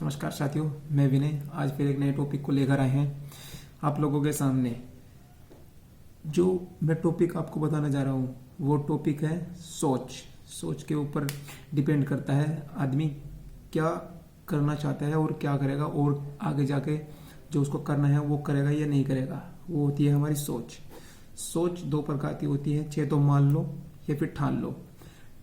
नमस्कार साथियों, मैं विनय आज फिर एक नए टॉपिक को लेकर आए हैं आप लोगों के सामने। जो मैं टॉपिक आपको बताने जा रहा हूँ वो टॉपिक है सोच। सोच के ऊपर डिपेंड करता है आदमी क्या करना चाहता है और क्या करेगा, और आगे जाके जो उसको करना है वो करेगा या नहीं करेगा। वो होती है हमारी सोच। सोच दो प्रकार की होती है, चाहे तो मान लो या फिर ठान लो।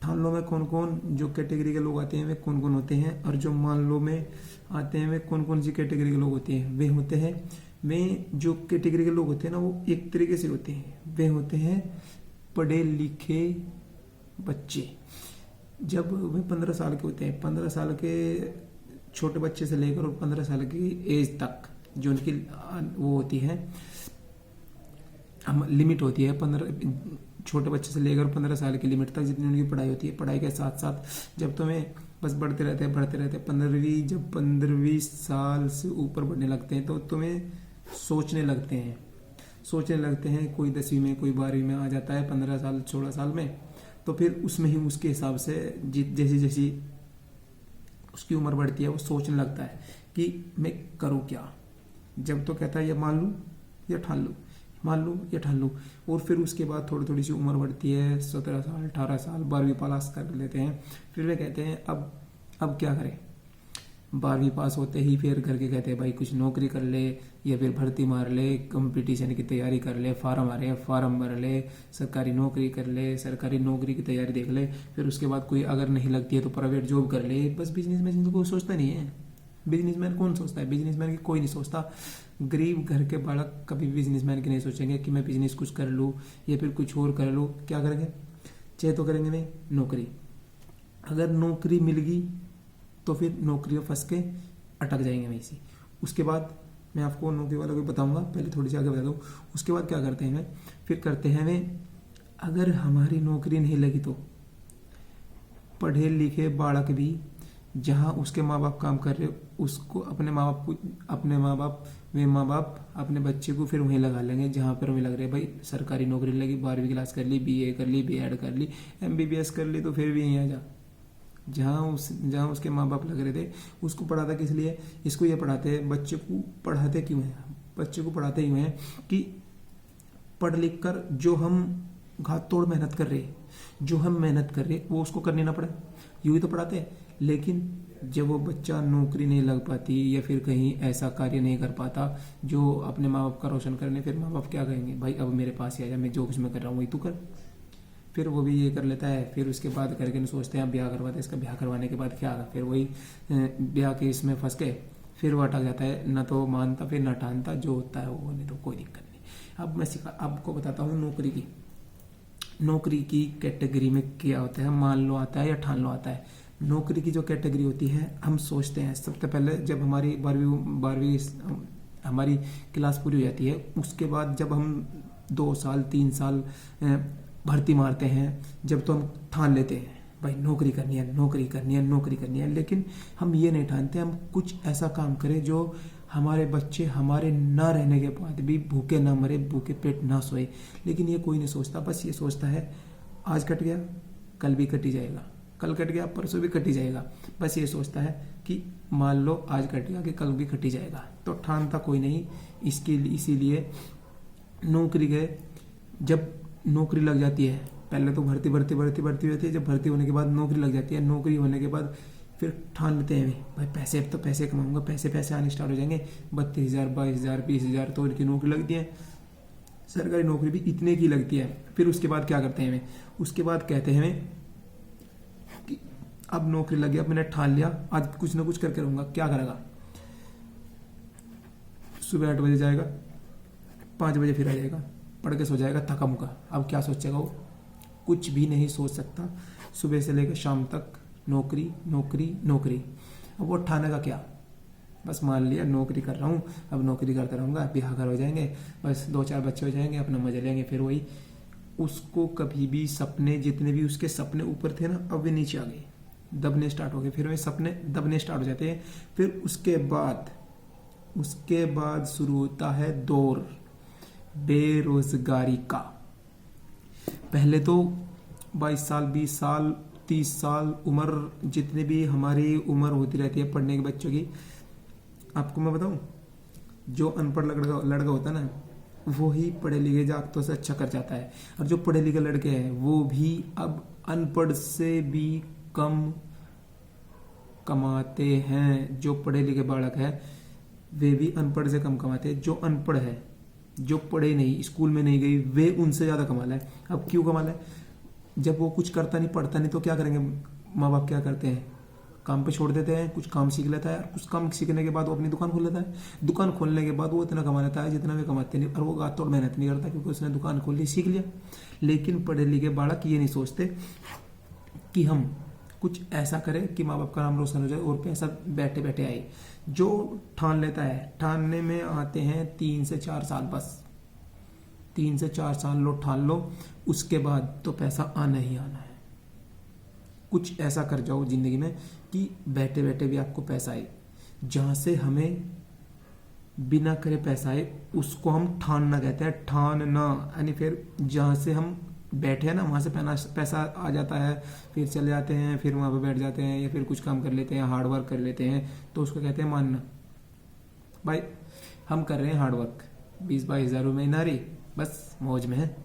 ठान लो में कौन कौन जो कैटेगरी के लोग आते हैं वे कौन कौन होते हैं, और जो मान लो में आते हैं वे कौन कौन सी कैटेगरी के लोग होते हैं। वे होते हैं, वे जो कैटेगरी के लोग होते हैं ना वो एक तरीके से होते हैं। वे होते हैं पढ़े लिखे बच्चे। जब वे 15 साल के होते हैं, 15 साल के छोटे बच्चे से लेकर और 15 साल की एज तक जो उनकी वो होती है लिमिट होती है, 15 छोटे बच्चे से लेकर 15 साल की लिमिट तक जितनी उनकी पढ़ाई होती है। पढ़ाई के साथ साथ जब तुम्हें बस बढ़ते रहते हैं 15वीं साल से ऊपर बढ़ने लगते हैं तो तुम्हें सोचने लगते हैं। कोई 10वीं में कोई 12वीं में आ जाता है 15 साल 16 साल में, तो फिर उसमें ही उसके हिसाब से जैसी जैसी उसकी उम्र बढ़ती है वो सोचने लगता है कि मैं करूँ क्या। जब तो कहता है ये मान लूँ या ठान लूँ, मान लूँ या ठान लूँ। और फिर उसके बाद थोड़ी थोड़ी सी उम्र बढ़ती है, 17 साल 18 साल 12वीं पास कर लेते हैं। फिर वे कहते हैं अब क्या करें। 12वीं पास होते ही फिर घर के कहते हैं भाई कुछ नौकरी कर ले या फिर भर्ती मार ले, कंपटीशन की तैयारी कर ले, फार्म भर ले, सरकारी नौकरी कर ले, सरकारी नौकरी की तैयारी देख ले। फिर उसके बाद कोई अगर नहीं लगती है तो प्राइवेट जॉब कर ले। बस बिजनेसमैन को कोई सोचता नहीं है। बिजनेसमैन कौन सोचता है? बिजनेसमैन की कोई नहीं सोचता। गरीब घर के बालक कभी बिजनेसमैन के नहीं सोचेंगे कि मैं बिजनेस कुछ कर लूँ या फिर कुछ और कर लूँ। क्या करेंगे? चाहे तो करेंगे नहीं नौकरी। अगर नौकरी मिल गई तो फिर नौकरी में फंस के अटक जाएंगे वहीं से। उसके बाद मैं आपको नौकरी वालों को बताऊंगा, पहले थोड़ी सी आगे बता दूँ। उसके बाद क्या करते हैं फिर करते हैं वे, अगर हमारी नौकरी नहीं लगी तो पढ़े लिखे बालक भी जहाँ उसके माँ बाप काम कर रहे उसको अपने माँ बाप अपने बच्चे को फिर वहीं लगा लेंगे जहाँ पर वहीं लग रहे हैं। भाई सरकारी नौकरी लगी, 12वीं क्लास कर ली, BA कर ली, B.Ed कर ली, MBBS कर ली, तो फिर भी यहीं आ जा। जहाँ उसके माँ बाप लग रहे थे उसको पढ़ाता किस लिए? इसको ये पढ़ाते हैं, बच्चे को पढ़ाते क्यों है? बच्चे को पढ़ाते यूँ हैं कि पढ़ लिख कर जो हम घात तोड़ मेहनत कर रहे वो उसको करनी ना पड़े, यूँ ही तो पढ़ाते हैं। लेकिन जब वो बच्चा नौकरी नहीं लग पाती या फिर कहीं ऐसा कार्य नहीं कर पाता जो अपने माँ बाप का रोशन करने, फिर माँ बाप क्या कहेंगे? भाई अब मेरे पास ही आ जा, मैं जो कुछ मैं कर रहा हूँ वही तू कर। फिर वो भी ये कर लेता है। फिर उसके बाद करके सोचते हैं ब्याह करवाते हैं। इसका ब्याह करवाने के बाद क्या आगा? फिर वही ब्याह के इसमें फंस के फिर वो अटक जाता है, ना तो मानता फिर ना ठानता, जो होता है वो होने तो कोई दिक्कत नहीं। अब मैं आपको बताता हूँ नौकरी की कैटेगरी में क्या होता है। मान लो आता है या ठान लो आता है। नौकरी की जो कैटेगरी होती है, हम सोचते हैं सबसे पहले जब हमारी 12वीं हमारी क्लास पूरी हो जाती है, उसके बाद जब हम 2 साल 3 साल भर्ती मारते हैं, जब तो हम ठान लेते हैं भाई नौकरी करनी है। लेकिन हम ये नहीं ठानते हम कुछ ऐसा काम करें जो हमारे बच्चे हमारे ना रहने के बाद भी भूखे ना मरे, भूखे पेट ना सोए। लेकिन ये कोई नहीं सोचता। बस ये सोचता है आज कट गया कल भी कट ही जाएगा, कल कट गया परसों भी कट ही जाएगा। बस ये सोचता है कि मान लो आज कट गया कि कल भी कट ही जाएगा, तो ठानता कोई नहीं। इसीलिए नौकरी गए, जब नौकरी लग जाती है, पहले तो भर्ती होती है। जब भर्ती होने के बाद नौकरी लग जाती है, नौकरी होने के बाद फिर ठान लेते हैं भाई पैसे, अब तो पैसे कमाऊंगा, पैसे आने स्टार्ट हो जाएंगे। 32,000 22,000 20,000 तो इनकी नौकरी लगती है। सरकारी नौकरी भी इतने की लगती है। फिर उसके बाद क्या करते हैं उसके बाद कहते हैं कि अब नौकरी लग गया, अब मैंने ठान लिया आज कुछ ना कुछ करके रहूंगा। क्या करेगा? सुबह 8 बजे जाएगा, 5 बजे फिर आ जाएगा, पढ़ के सो जाएगा थका मुका। अब क्या सोचेगा वो? कुछ भी नहीं सोच सकता। सुबह से लेकर शाम तक नौकरी। अब वो ठाने का क्या? बस मान लिया नौकरी कर रहा हूँ, अब नौकरी करता रहूंगा, ब्याह घर हो जाएंगे, बस 2-4 बच्चे हो जाएंगे, अपना मजा लेंगे। फिर वही उसको कभी भी सपने, जितने भी उसके सपने ऊपर थे ना, अब वे नीचे आ गए, दबने स्टार्ट हो गए। फिर वे सपने दबने स्टार्ट हो जाते हैं। फिर उसके बाद शुरू होता है दौर बेरोजगारी का। पहले तो 22 साल 20 साल 30 साल उम्र, जितनी भी हमारी उम्र होती रहती है पढ़ने के बच्चों की, आपको मैं बताऊं, जो अनपढ़ लड़का होता है ना, वो ही पढ़े लिखे जागतों से अच्छा कर जाता है। और जो पढ़े लिखे लड़के हैं वो भी अब अनपढ़ से भी कम कमाते हैं। जो पढ़े लिखे बालक है वे भी अनपढ़ से कम कमाते हैं। जो अनपढ़ है, जो पढ़े नहीं, स्कूल में नहीं गई, वे उनसे ज्यादा कमा रहा है। अब क्यों कमा रहा है? जब वो कुछ करता नहीं, पढ़ता नहीं, तो क्या करेंगे माँ बाप? क्या करते हैं? काम पे छोड़ देते हैं, कुछ काम सीख लेता है, कुछ काम सीखने के बाद वो अपनी दुकान खोल लेता है। दुकान खोलने के बाद वो इतना कमा लेता है जितना वे कमाते नहीं, और वो गात तोड़ मेहनत नहीं करता क्योंकि उसने दुकान खोल ली, सीख लिया। लेकिन पढ़े लिखे बालक ये नहीं सोचते कि हम कुछ ऐसा करें कि माँ बाप का नाम रोशन हो जाए और पैसा बैठे बैठे आए। जो ठान लेता है, ठानने में आते हैं 3 से 4 साल, बस 3 से 4 साल लो, ठान लो, उसके बाद तो पैसा आना ही आना है। कुछ ऐसा कर जाओ जिंदगी में कि बैठे बैठे भी आपको पैसा आए। जहां से हमें बिना करे पैसा आए उसको हम ठानना कहते हैं, ठानना। यानी फिर जहां से हम बैठे हैं ना, वहां से पैसा आ जाता है, फिर चले जाते हैं, फिर वहां पे बैठ जाते हैं या फिर कुछ काम कर लेते हैं, हार्ड वर्क कर लेते हैं, तो उसको कहते हैं मानना। भाई हम कर रहे हैं हार्ड वर्क, 20-22 हजार रुपये महीना रही, बस मौज में है।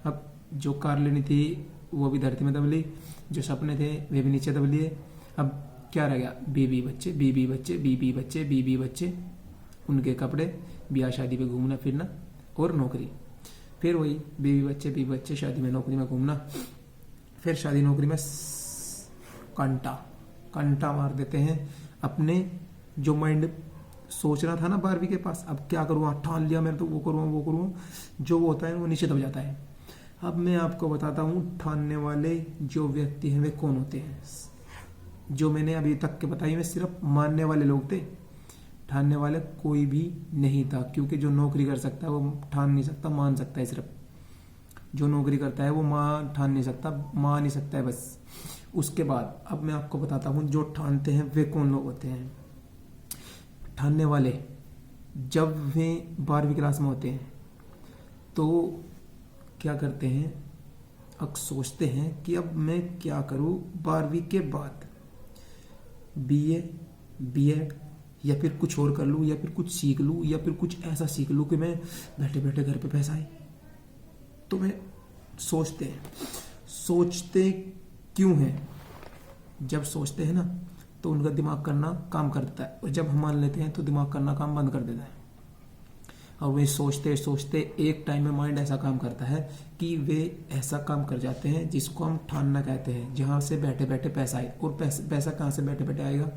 अब जो कार लेनी थी वो भी धरती में दब ली, जो सपने थे वे भी नीचे दब लिए। अब क्या रह गया? बीबी बच्चे, बीबी बच्चे, बीबी बच्चे, बीबी बच्चे, उनके कपड़े, ब्याह शादी पे घूमना फिरना और नौकरी। फिर वही बीबी बच्चे, बीबी बच्चे, शादी में नौकरी में घूमना, फिर शादी नौकरी में कंटा मार देते हैं अपने। जो माइंड सोच रहा था ना 12वीं के पास, अब क्या करूँ, ठान लिया मैंने तो वो करूँ, जो वो होता है वो नीचे दब जाता है। अब मैं आपको बताता हूँ ठानने वाले जो व्यक्ति हैं वे कौन होते हैं। जो मैंने अभी तक के बताई में सिर्फ मानने वाले लोग थे, ठानने वाले कोई भी नहीं था। क्योंकि जो नौकरी कर सकता है वो ठान नहीं सकता, मान सकता है। सिर्फ जो नौकरी करता है वो ठान नहीं सकता, मान नहीं सकता है, बस। उसके बाद अब मैं आपको बताता हूँ जो ठानते हैं वे कौन लोग होते हैं। ठानने वाले जब वे 12वीं क्लास में होते हैं तो क्या करते हैं, अब सोचते हैं कि अब मैं क्या करूं 12वीं के बाद, बीए, बीएड या फिर कुछ और कर लूं, या फिर कुछ सीख लूं, या फिर कुछ ऐसा सीख लूं कि मैं बैठे बैठे घर पे पैसा आए। तो मैं सोचते क्यों हैं? जब सोचते हैं ना तो उनका दिमाग करना काम करता है, और जब हम मान लेते हैं तो दिमाग करना काम बंद कर देता है। और वे सोचते सोचते एक टाइम में माइंड ऐसा काम करता है कि वे ऐसा काम कर जाते हैं जिसको हम ठानना कहते हैं, जहां से बैठे बैठे पैसा आए। और पैसा कहां से बैठे बैठे आएगा,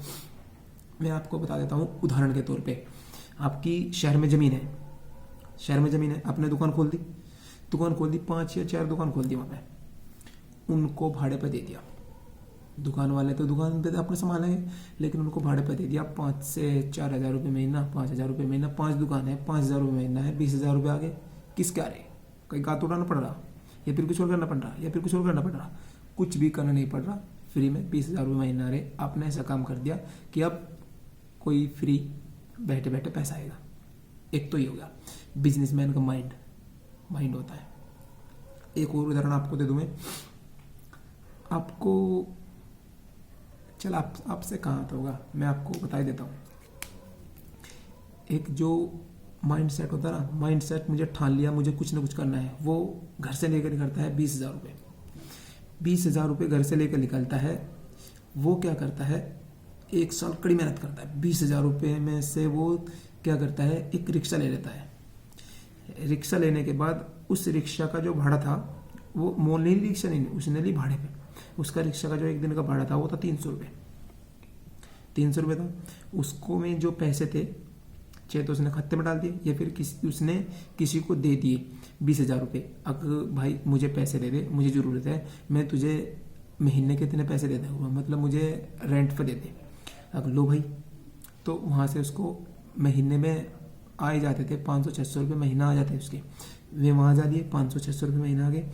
मैं आपको बता देता हूँ। उदाहरण के तौर पे, आपकी शहर में जमीन है, आपने दुकान खोल दी, 5 या 4 दुकान खोल दी, वहां पे उनको भाड़े पे दे दिया। दुकान वाले तो दुकान पे अपने संभालेंगे, लेकिन उनको भाड़े पे दे दिया 5 से 4 हजार रुपये महीना, 5 हजार रुपये महीना। 5 दुकान है, 5 हजार रुपये महीना है, 20 हजार रुपये आगे किसके आ रहे? कहीं गात उड़ाना पड़ रहा, या फिर कुछ और करना पड़ रहा, कुछ भी करना नहीं पड़ रहा, फ्री में 20 हजार रुपये महीना आ रहे। आपने ऐसा काम कर दिया कि अब कोई फ्री बैठे बैठे पैसा आएगा। एक तो ये हो गया बिजनेसमैन का माइंड होता है। एक और उदाहरण आपको दे दूं मैं, आपको चल आपसे कहाँ आता होगा, मैं आपको बता ही देता हूँ। एक जो माइंड सेट होता है ना, माइंड सेट, मुझे ठान लिया मुझे कुछ ना कुछ करना है, वो घर से लेकर निकलता है 20 हजार रुपये। 20 हजार रुपये घर से लेकर निकलता है, वो क्या करता है, 1 साल कड़ी मेहनत करता है। 20 हजार रुपये में से वो क्या करता है, एक रिक्शा ले लेता है। रिक्शा लेने के बाद उस रिक्शा का जो भाड़ा था, वो मोल नहीं, रिक्शा नहीं, उसने ली भाड़े पे। उसका रिक्शा का जो एक दिन का भाड़ा था वो था 300 रुपये। 300 रुपये था। उसको में जो पैसे थे, चाहे तो उसने खाते में डाल दिए या फिर उसने किसी को दे दिए 20 हजार रुपये। अगर भाई मुझे पैसे दे दे, मुझे ज़रूरत है, मैं तुझे महीने के इतने पैसे दे दूँगा, मतलब मुझे रेंट पे दे दे। अगर लो भाई, तो वहाँ से उसको महीने में आ ही जाते थे 500-600 रुपये महीना आ जाते उसके। वे वहाँ जा दिए, 500-600 रुपये महीना आ गए।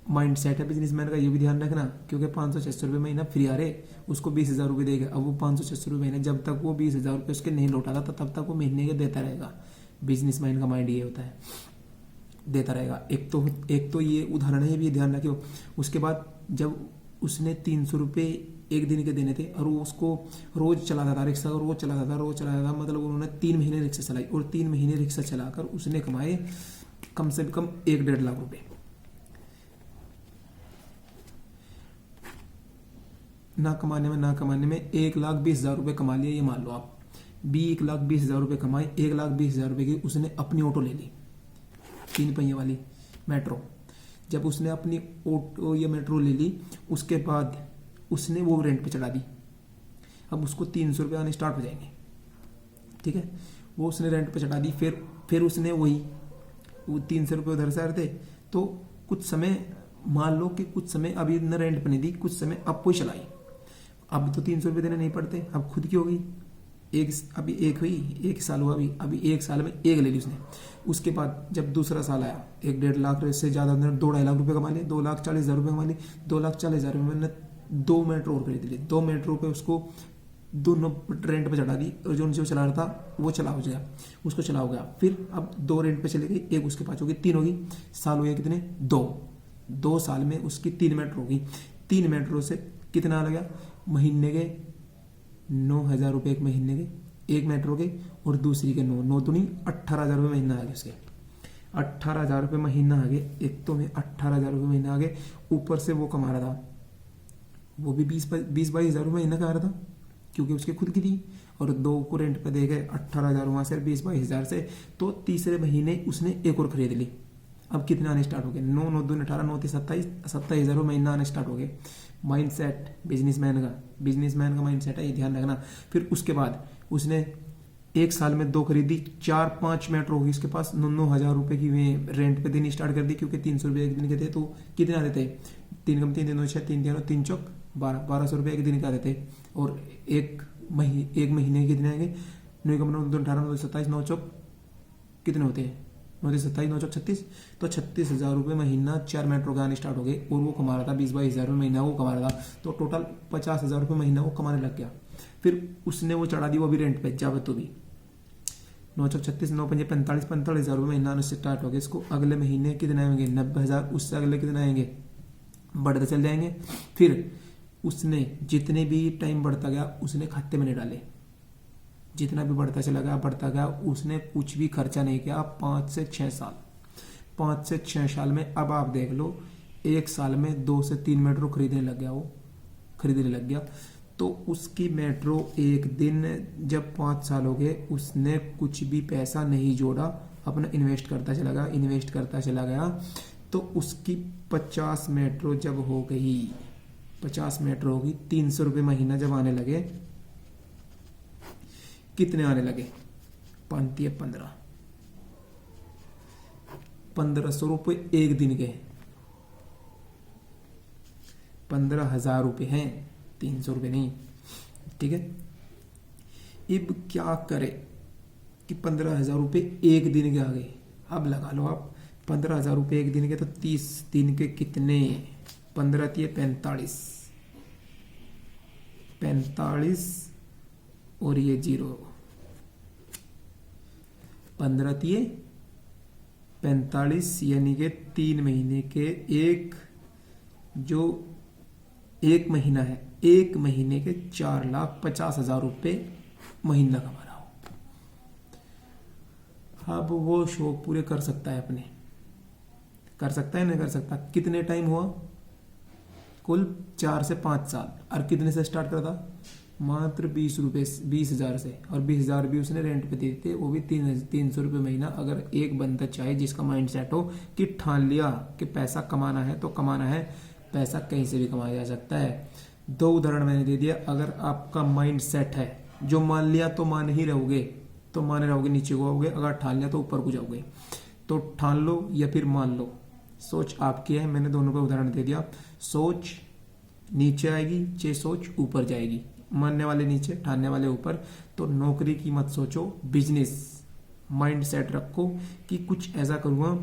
माइंड सेट है बिजनेसमैन का, ये भी ध्यान रखना, क्योंकि 500-600 रुपये महीना फ्री आ रहे, उसको 20 हजार रुपये देगा। अब वो 500-600 रुपये महीना, जब तक वो 20 हजार रुपये उसके नहीं लौटाता तब तक वो महीने के देता रहेगा। बिजनेसमैन का माइंड ये होता है, देता रहेगा। एक तो ये उदाहरण है, ये भी ध्यान रखियो। उसके बाद जब उसने 300 रुपये एक दिन के देने थे और वो उसको रोज चलाता था रिक्शा, रोज चलाता था, मतलब उन्होंने 3 महीने रिक्शा चलाई और 3 महीने रिक्शा चलाकर उसने कमाए कम से कम 1-1.5 लाख रुपए। ना कमाने में 1,20,000 रुपये कमा लिया, ये मान लो आप। 1,20,000 रुपये कमाए, 1,20,000 रुपये की उसने अपनी ऑटो ले ली, 3 पहिए वाली मेट्रो। जब उसने अपनी ऑटो या मेट्रो ले ली, उसके बाद उसने वो रेंट पे चढ़ा दी। अब उसको 300 रुपये आने स्टार्ट हो जाएंगे, ठीक है। वो उसने रेंट पे चढ़ा दी, फिर उसने वो 300 रुपये उधर से आ रहे थे, तो कुछ समय मान लो कि कुछ समय अभी न रेंट पे नहीं दी, कुछ समय अब कोई चलाई। अब तो 300 रुपये देने नहीं पड़ते, अब खुद की हो गई। अभी एक साल हुआ, अभी 1 साल में एक ले ली उसने। उसके बाद जब दूसरा साल आया, 1-1.5 लाख से ज्यादा 2-2.5 लाख रुपए कमा लिए, 2,40,000 रुपये कमा लिए। 2,40,000 रुपये में 2 मेट्रो और खरीद ली। 2 मेट्रो पे उसको दोनों रेंट पे चढ़ा दी और जो उनसे चला रहा था वो चला हो गया, उसको चला हो गया। फिर अब 2 रेंट पे चली गई, एक उसके पास होगी, 3 होगी। साल हुए कितने? 2 साल में उसकी 3 मेट्रो होगी। 3 मेट्रो से कितना आ गया? महीने के 9,000 रुपये एक महीने के, एक मेट्रो के, और दूसरी के 9 तो नहीं 18,000 रुपये महीना आ गए उसके। 18,000 रुपये महीना आ गए, एक तो में 18,000 रुपये महीना आ गए। ऊपर से वो कमा रहा था, वो भी 20-22 हज़ार रुपये महीना कमा रहा था, क्योंकि उसके खुद की थी। और 2 को रेंट पे दे गए 18,000 वहां से, 20-22 हज़ार से। तो तीसरे महीने उसने एक और खरीद ली। अब कितने आने स्टार्ट हो गए? 9-9-2 18, 9-3 27 27,000 रुपये महीना आने स्टार्ट हो गए। माइंडसेट बिजनेसमैन का माइंडसेट है, ये ध्यान रखना। फिर उसके बाद उसने 1 साल में 2 खरीदी, 4-5 मेट्रो होगी उसके पास। 9-9 हज़ार रुपये की वे रेंट पे देनी स्टार्ट कर दी, क्योंकि 300 रुपये एक दिन के थे। तो कितने आते थे? 3 कम 3 3 2 6 3 3 3 चौक 1200 रुपये एक दिन के आते थे। और एक महीने कितने आएंगे? 9 कम 9 2 18 9 27 9 चौक कितने होते हैं? 9 27 9 चौक 36। तो 36,000 रुपये महीना 4 मेट्रो के आने स्टार्ट हो गए। और वो कमा रहा था 20-22 हज़ार रुपये महीना वो कमा रहा था। तो टोटल 50,000 रुपये महीना वो कमाने लग गया। फिर उसने वो चढ़ा दी, वो भी रेंट पे जावे तो भी 9 चौक 36 9 5 45,000 रुपये महीना आने से स्टार्ट हो गए। इसको अगले महीने कितने आएंगे? 90,000। उससे अगले कितने आएंगे? बढ़ते चल जाएंगे। फिर उसने जितने भी टाइम बढ़ता गया उसने खाते में नहीं डाले, जितना भी बढ़ता गया उसने कुछ भी खर्चा नहीं किया। 5 से 6 साल में अब आप देख लो, 1 साल में 2 से 3 मेट्रो खरीदने लग गया। तो उसकी मेट्रो एक दिन जब 5 साल हो गए, उसने कुछ भी पैसा नहीं जोड़ा, अपना इन्वेस्ट करता चला गया। तो उसकी 50 मेट्रो जब हो गई, 50 मेट्रो होगी, 300 रुपये महीना जब आने लगे, कितने आने लगे? 1500 रुपये एक दिन के, 15,000 रुपये हैं, 300 रुपये नहीं, ठीक है। अब क्या करे कि 15,000 रुपये एक दिन के आ गए। अब लगा लो आप 15,000 रुपये एक दिन के, तो 30 दिन के कितने? 15 × 45 और ये 0, 15 × 45 यानी कि 3 महीने के एक महीना है, 1 महीने के 4,50,000 रुपये महीना कमा रहा हो। अब वो शौक पूरे कर सकता है अपने, कर सकता है नहीं कर सकता? कितने टाइम हुआ? कुल 4 से 5 साल। और कितने से स्टार्ट करा था? मात्र 20,000 से। और 20,000 भी उसने रेंट पे दिए थे, वो भी 300 रुपये महीना। अगर एक बंदा चाहे जिसका माइंड सेट हो कि ठान लिया कि पैसा कमाना है तो कमाना है, पैसा कहीं से भी कमाया जा सकता है। 2 उदाहरण मैंने दे दिया। अगर आपका माइंड सेट है, जो मान लिया तो मान ही रहोगे, तो माने रहोगे, नीचे को आओगे। अगर ठान लिया तो ऊपर को जाओगे। तो ठान लो या फिर मान लो, सोच आपकी है। मैंने दोनों का उदाहरण दे दिया। सोच नीचे आएगी, चाहे सोच ऊपर जाएगी। मानने वाले नीचे, ठानने वाले ऊपर। तो नौकरी की मत सोचो, बिजनेस माइंड सेट रखो कि कुछ ऐसा करूँगा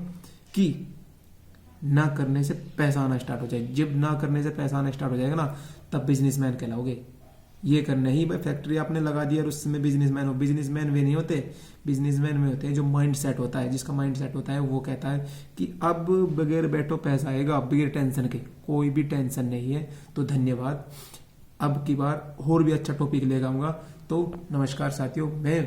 कि ना करने से पैसा आना स्टार्ट हो जाए। जब ना करने से पैसा आना स्टार्ट हो जाएगा ना, तब बिजनेसमैन कहलाओगे। ये करना ही भाई, फैक्ट्री आपने लगा दी और उसमें बिजनेसमैन हो। बिजनेसमैन वे नहीं होते, बिजनेसमैन में होते हैं जो माइंड सेट होता है, जिसका माइंड सेट होता है वो कहता है कि अब बगैर बैठो पैसा आएगा, बगैर टेंशन के, कोई भी टेंशन नहीं है। तो धन्यवाद, अब की बार और भी अच्छा टॉपिक लेकर आऊंगा। तो नमस्कार साथियों, मैं